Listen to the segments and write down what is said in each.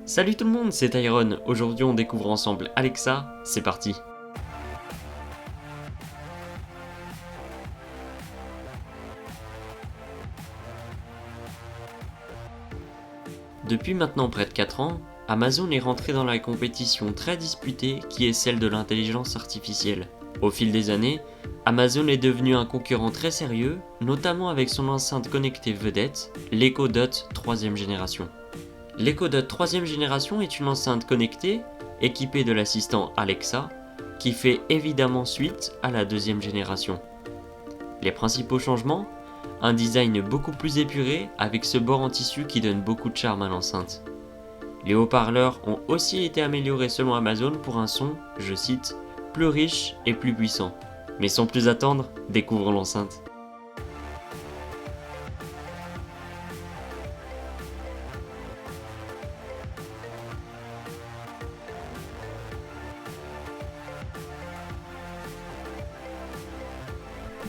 Salut tout le monde, c'est Tyron. Aujourd'hui on découvre ensemble Alexa, c'est parti. Depuis maintenant près de 4 ans, Amazon est rentré dans la compétition très disputée qui est celle de l'intelligence artificielle. Au fil des années, Amazon est devenu un concurrent très sérieux, notamment avec son enceinte connectée vedette, l'Echo Dot 3ème génération. L'Echo Dot 3ème génération est une enceinte connectée, équipée de l'assistant Alexa, qui fait évidemment suite à la 2ème génération. Les principaux changements ? Un design beaucoup plus épuré avec ce bord en tissu qui donne beaucoup de charme à l'enceinte. Les haut-parleurs ont aussi été améliorés selon Amazon pour un son, je cite, plus riche et plus puissant. Mais sans plus attendre, découvrons l'enceinte.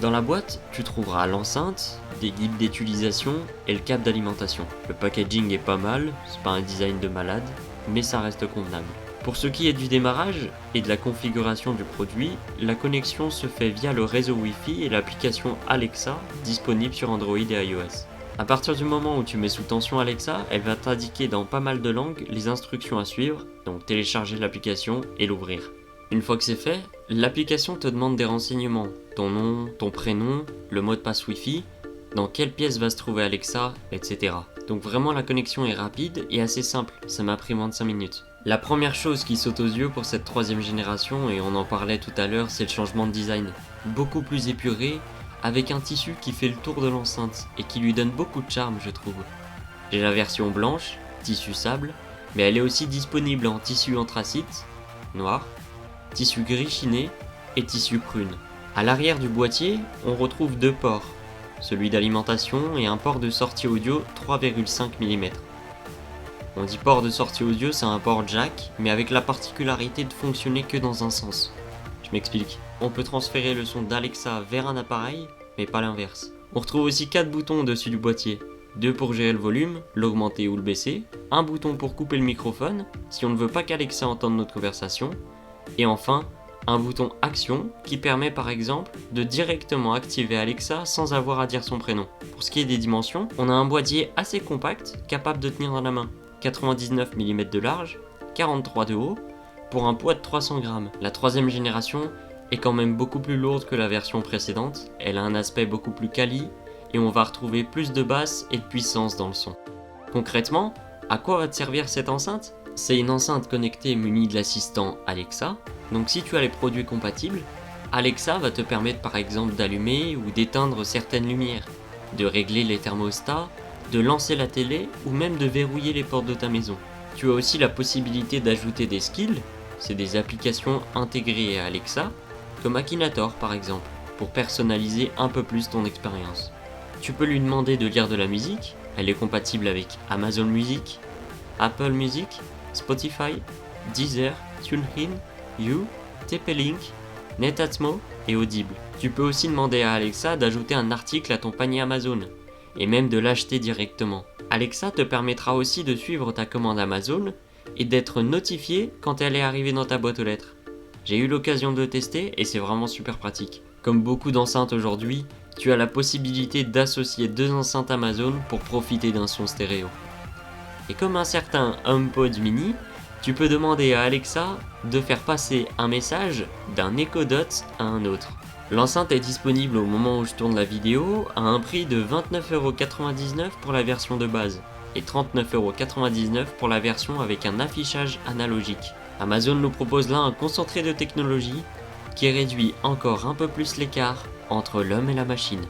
Dans la boîte, tu trouveras l'enceinte, des guides d'utilisation et le câble d'alimentation. Le packaging est pas mal, c'est pas un design de malade, mais ça reste convenable. Pour ce qui est du démarrage et de la configuration du produit, la connexion se fait via le réseau Wi-Fi et l'application Alexa disponible sur Android et iOS. À partir du moment où tu mets sous tension Alexa, elle va t'indiquer dans pas mal de langues les instructions à suivre, donc télécharger l'application et l'ouvrir. Une fois que c'est fait, l'application te demande des renseignements, ton nom, ton prénom, le mot de passe Wi-Fi, dans quelle pièce va se trouver Alexa, etc. Donc vraiment la connexion est rapide et assez simple, ça m'a pris moins de 5 minutes. La première chose qui saute aux yeux pour cette 3ème génération, et on en parlait tout à l'heure, c'est le changement de design. Beaucoup plus épuré, avec un tissu qui fait le tour de l'enceinte et qui lui donne beaucoup de charme je trouve. J'ai la version blanche, tissu sable, mais elle est aussi disponible en tissu anthracite, noir, tissu gris chiné et tissu prune. À l'arrière du boîtier, on retrouve deux ports, celui d'alimentation et un port de sortie audio 3,5 mm. On dit port de sortie audio, c'est un port jack, mais avec la particularité de fonctionner que dans un sens. Je m'explique. On peut transférer le son d'Alexa vers un appareil, mais pas l'inverse. On retrouve aussi 4 boutons au-dessus du boîtier. 2 pour gérer le volume, l'augmenter ou le baisser, un bouton pour couper le microphone, si on ne veut pas qu'Alexa entende notre conversation, et enfin, un bouton Action qui permet par exemple de directement activer Alexa sans avoir à dire son prénom. Pour ce qui est des dimensions, on a un boîtier assez compact, capable de tenir dans la main. 99 mm de large, 43 de haut, pour un poids de 300 grammes. La 3ème génération est quand même beaucoup plus lourde que la version précédente, elle a un aspect beaucoup plus quali, et on va retrouver plus de basse et de puissance dans le son. Concrètement, à quoi va te servir cette enceinte ? C'est une enceinte connectée munie de l'assistant Alexa, donc si tu as les produits compatibles, Alexa va te permettre par exemple d'allumer ou d'éteindre certaines lumières, de régler les thermostats, de lancer la télé ou même de verrouiller les portes de ta maison. Tu as aussi la possibilité d'ajouter des skills, c'est des applications intégrées à Alexa, comme Akinator par exemple, pour personnaliser un peu plus ton expérience. Tu peux lui demander de lire de la musique, elle est compatible avec Amazon Music, Apple Music, Spotify, Deezer, TuneIn, You, TP-Link, Netatmo et Audible. Tu peux aussi demander à Alexa d'ajouter un article à ton panier Amazon, et même de l'acheter directement. Alexa te permettra aussi de suivre ta commande Amazon et d'être notifié quand elle est arrivée dans ta boîte aux lettres. J'ai eu l'occasion de tester et c'est vraiment super pratique. Comme beaucoup d'enceintes aujourd'hui, tu as la possibilité d'associer 2 enceintes Amazon pour profiter d'un son stéréo. Et comme un certain HomePod mini, tu peux demander à Alexa de faire passer un message d'un Echo Dot à un autre. L'enceinte est disponible au moment où je tourne la vidéo à un prix de 29,99€ pour la version de base et 39,99€ pour la version avec un affichage analogique. Amazon nous propose là un concentré de technologie qui réduit encore un peu plus l'écart entre l'homme et la machine.